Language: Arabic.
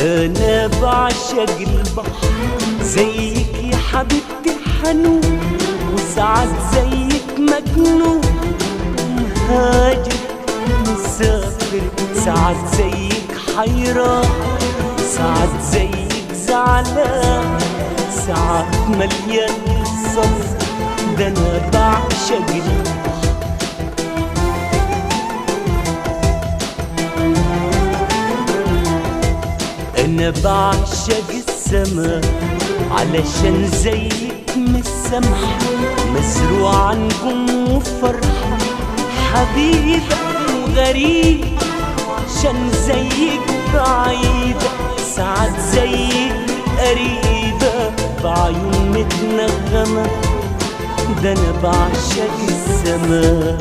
انا بعشق البحر زيك يا حبيبتي حنون، وساعات زيك مجنون مهاجر مسافر، ساعات زيك حيران، ساعات زيك زعلان، ساعات مليان صبر، ده انا بعشق البحر. أنا بعشق السما علشان زيك مش سامحة، مزروعة نجوم وفرحة، حبيبة وغريبة عشان زيك بعيدة، ساعات زيك قريبة بعيون متنغمة، ده أنا بعشق السما.